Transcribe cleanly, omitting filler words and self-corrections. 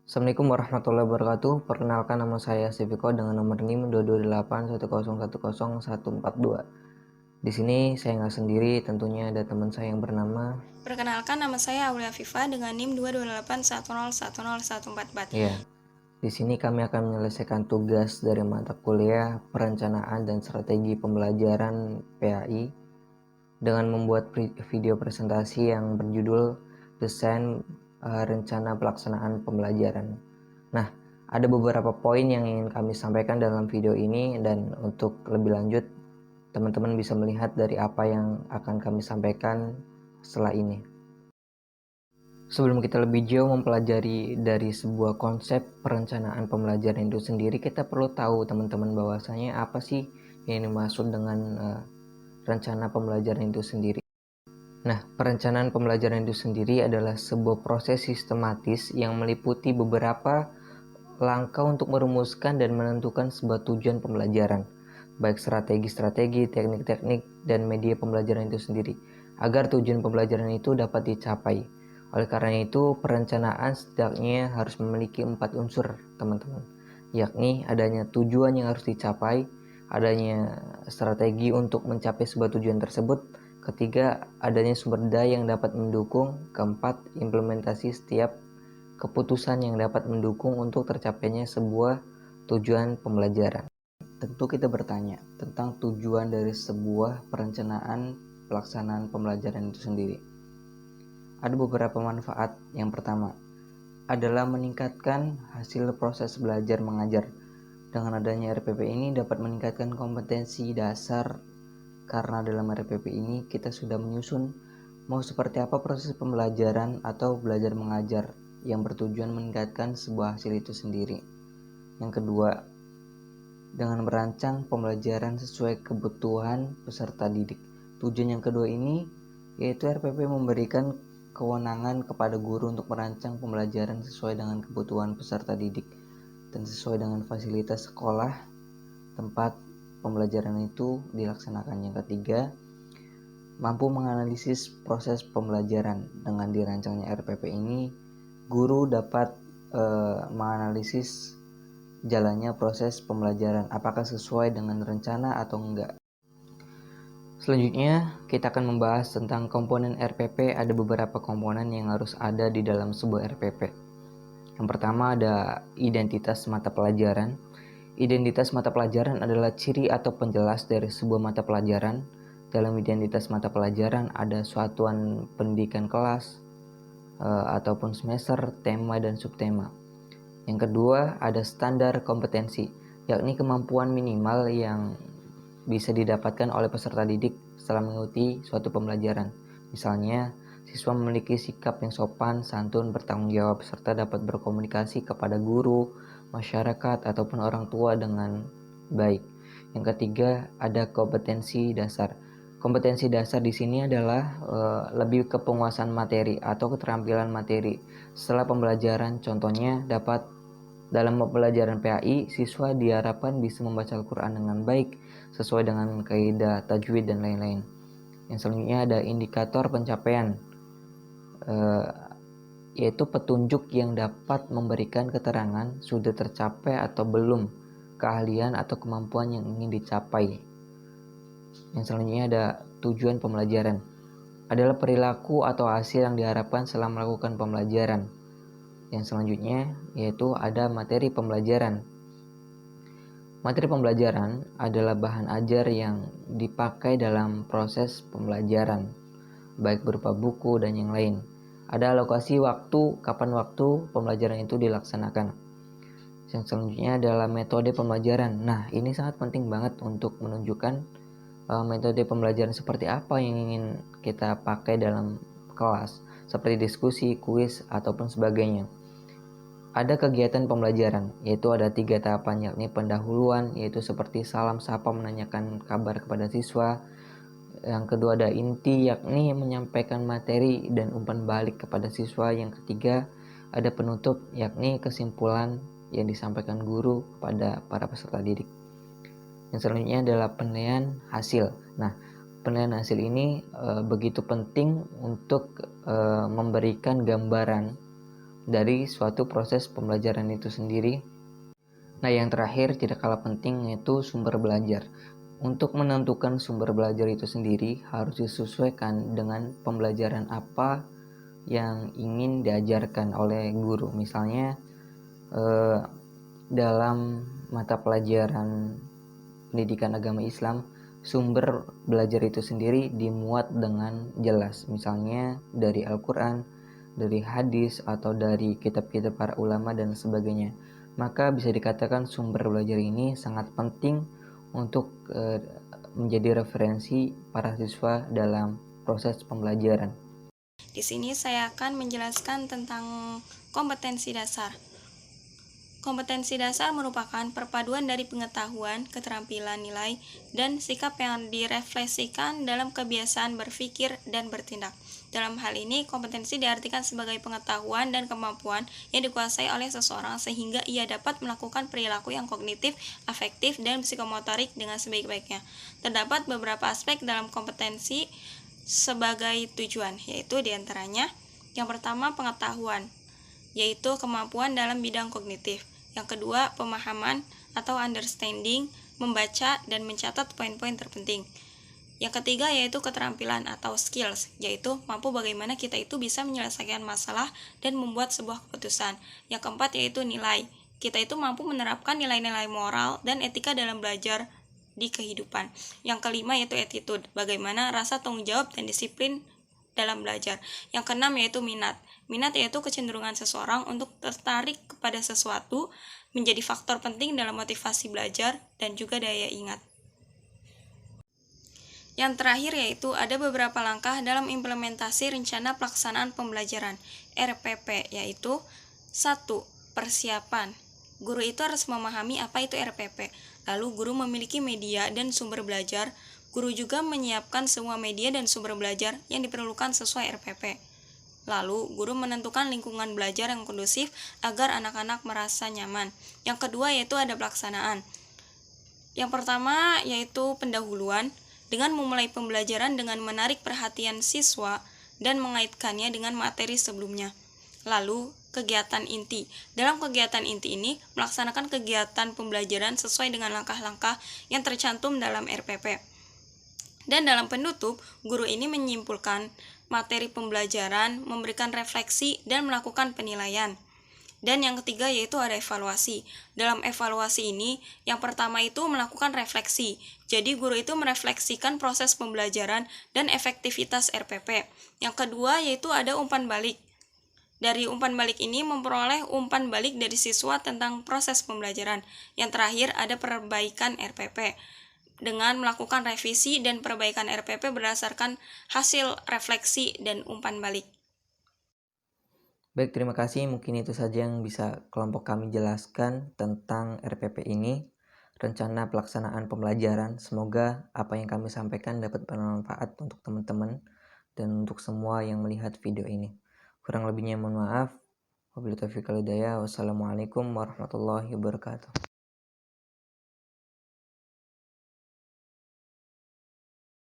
Assalamualaikum warahmatullahi wabarakatuh. Perkenalkan, nama saya Siviko dengan nomor NIM 22810101142. Di sini saya nggak sendiri, tentunya ada teman saya yang bernama. Perkenalkan, nama saya Aulia Viva dengan NIM 22810101144. Ya, di sini kami akan menyelesaikan tugas dari mata kuliah Perencanaan dan Strategi Pembelajaran PAI dengan membuat video presentasi yang berjudul Desain Rencana Pelaksanaan Pembelajaran. Nah, ada beberapa poin yang ingin kami sampaikan dalam video ini, dan untuk lebih lanjut, teman-teman bisa melihat dari apa yang akan kami sampaikan setelah ini. Sebelum kita lebih jauh mempelajari dari sebuah konsep perencanaan pembelajaran itu sendiri, kita perlu tahu teman-teman bahwasanya apa sih yang dimaksud dengan rencana pembelajaran itu sendiri. Nah, perencanaan pembelajaran itu sendiri adalah sebuah proses sistematis yang meliputi beberapa langkah untuk merumuskan dan menentukan sebuah tujuan pembelajaran, baik strategi-strategi, teknik-teknik, dan media pembelajaran itu sendiri, agar tujuan pembelajaran itu dapat dicapai. Oleh karena itu, perencanaan setidaknya harus memiliki 4 unsur, teman-teman, yakni adanya tujuan yang harus dicapai, adanya strategi untuk mencapai sebuah tujuan tersebut, ketiga, adanya sumber daya yang dapat mendukung, keempat, implementasi setiap keputusan yang dapat mendukung untuk tercapainya sebuah tujuan pembelajaran. Tentu kita bertanya tentang tujuan dari sebuah perencanaan pelaksanaan pembelajaran itu sendiri. Ada beberapa manfaat. Yang pertama adalah meningkatkan hasil proses belajar mengajar. Dengan adanya RPP ini dapat meningkatkan kompetensi dasar, karena dalam RPP ini kita sudah menyusun mau seperti apa proses pembelajaran atau belajar mengajar yang bertujuan meningkatkan sebuah hasil itu sendiri. Yang kedua, dengan merancang pembelajaran sesuai kebutuhan peserta didik. Tujuan yang kedua ini yaitu RPP memberikan kewenangan kepada guru untuk merancang pembelajaran sesuai dengan kebutuhan peserta didik dan sesuai dengan fasilitas sekolah tempat pembelajaran itu dilaksanakan. Yang ketiga, mampu menganalisis proses pembelajaran. Dengan dirancangnya RPP ini, guru dapat menganalisis jalannya proses pembelajaran, apakah sesuai dengan rencana atau enggak. Selanjutnya, kita akan membahas tentang komponen RPP. Ada beberapa komponen yang harus ada di dalam sebuah RPP. Yang pertama ada identitas mata pelajaran. Identitas mata pelajaran adalah ciri atau penjelas dari sebuah mata pelajaran. Dalam identitas mata pelajaran ada satuan pendidikan kelas, ataupun semester, tema, dan subtema. Yang kedua ada standar kompetensi, yakni kemampuan minimal yang bisa didapatkan oleh peserta didik setelah mengikuti suatu pembelajaran. Misalnya, siswa memiliki sikap yang sopan, santun, bertanggung jawab, serta dapat berkomunikasi kepada guru, masyarakat, ataupun orang tua dengan baik. Yang ketiga ada kompetensi dasar. Kompetensi dasar di sini adalah lebih ke penguasaan materi atau keterampilan materi setelah pembelajaran. Contohnya dapat dalam pembelajaran PAI, siswa diharapkan bisa membaca Al-Quran dengan baik sesuai dengan kaidah tajwid dan lain-lain. Yang selanjutnya ada indikator pencapaian, yaitu petunjuk yang dapat memberikan keterangan sudah tercapai atau belum keahlian atau kemampuan yang ingin dicapai. Yang selanjutnya ada tujuan pembelajaran, adalah perilaku atau hasil yang diharapkan setelah melakukan pembelajaran. Yang selanjutnya yaitu ada materi pembelajaran. Materi pembelajaran adalah bahan ajar yang dipakai dalam proses pembelajaran, baik berupa buku dan yang lain. Ada alokasi waktu, kapan waktu pembelajaran itu dilaksanakan. Yang selanjutnya adalah metode pembelajaran. Nah, ini sangat penting banget untuk menunjukkan metode pembelajaran seperti apa yang ingin kita pakai dalam kelas, seperti diskusi, kuis, ataupun sebagainya. Ada kegiatan pembelajaran, yaitu ada 3 tahapan, yakni pendahuluan, yaitu seperti salam sapa menanyakan kabar kepada siswa. Yang kedua ada inti, yakni menyampaikan materi dan umpan balik kepada siswa. Yang ketiga ada penutup, yakni kesimpulan yang disampaikan guru kepada para peserta didik. Yang selanjutnya adalah penilaian hasil. Nah, penilaian hasil ini begitu penting untuk memberikan gambaran dari suatu proses pembelajaran itu sendiri. Nah, yang terakhir tidak kalah penting yaitu sumber belajar. Untuk menentukan sumber belajar itu sendiri harus disesuaikan dengan pembelajaran apa yang ingin diajarkan oleh guru. Misalnya dalam mata pelajaran pendidikan agama Islam, sumber belajar itu sendiri dimuat dengan jelas, misalnya dari Al-Quran, dari hadis, atau dari kitab-kitab para ulama dan sebagainya. Maka bisa dikatakan sumber belajar ini sangat penting untuk menjadi referensi para siswa dalam proses pembelajaran. Di sini saya akan menjelaskan tentang kompetensi dasar. Kompetensi dasar merupakan perpaduan dari pengetahuan, keterampilan, nilai, dan sikap yang direfleksikan dalam kebiasaan berpikir dan bertindak. Dalam hal ini, kompetensi diartikan sebagai pengetahuan dan kemampuan yang dikuasai oleh seseorang sehingga ia dapat melakukan perilaku yang kognitif, afektif, dan psikomotorik dengan sebaik-baiknya. Terdapat beberapa aspek dalam kompetensi sebagai tujuan, yaitu diantaranya yang pertama pengetahuan, yaitu kemampuan dalam bidang kognitif. Yang kedua, pemahaman atau understanding, membaca dan mencatat poin-poin terpenting. Yang ketiga yaitu keterampilan atau skills, yaitu mampu bagaimana kita itu bisa menyelesaikan masalah dan membuat sebuah keputusan. Yang keempat yaitu nilai. Kita itu mampu menerapkan nilai-nilai moral dan etika dalam belajar di kehidupan. Yang kelima yaitu attitude, bagaimana rasa tanggung jawab dan disiplin dalam belajar. Yang keenam yaitu minat. Minat yaitu kecenderungan seseorang untuk tertarik kepada sesuatu, menjadi faktor penting dalam motivasi belajar dan juga daya ingat. Yang terakhir yaitu ada beberapa langkah dalam implementasi rencana pelaksanaan pembelajaran RPP, yaitu 1. Persiapan. Guru itu harus memahami apa itu RPP. Lalu guru memiliki media dan sumber belajar. Guru juga menyiapkan semua media dan sumber belajar yang diperlukan sesuai RPP. Lalu, guru menentukan lingkungan belajar yang kondusif agar anak-anak merasa nyaman. Yang kedua yaitu ada pelaksanaan. Yang pertama yaitu pendahuluan, dengan memulai pembelajaran dengan menarik perhatian siswa dan mengaitkannya dengan materi sebelumnya. Lalu, kegiatan inti. Dalam kegiatan inti ini, melaksanakan kegiatan pembelajaran sesuai dengan langkah-langkah yang tercantum dalam RPP. Dan dalam penutup, guru ini menyimpulkan materi pembelajaran, memberikan refleksi, dan melakukan penilaian. Dan yang ketiga yaitu ada evaluasi. Dalam evaluasi ini, yang pertama itu melakukan refleksi. Jadi guru itu merefleksikan proses pembelajaran dan efektivitas RPP. Yang kedua yaitu ada umpan balik. Dari umpan balik ini memperoleh umpan balik dari siswa tentang proses pembelajaran. Yang terakhir ada perbaikan RPP. Dengan melakukan revisi dan perbaikan RPP berdasarkan hasil refleksi dan umpan balik. Baik, terima kasih. Mungkin itu saja yang bisa kelompok kami jelaskan tentang RPP ini, rencana pelaksanaan pembelajaran. Semoga apa yang kami sampaikan dapat bermanfaat untuk teman-teman dan untuk semua yang melihat video ini. Kurang lebihnya mohon maaf. Wabillahi taufiq wal hidayah. Wassalamualaikum warahmatullahi wabarakatuh.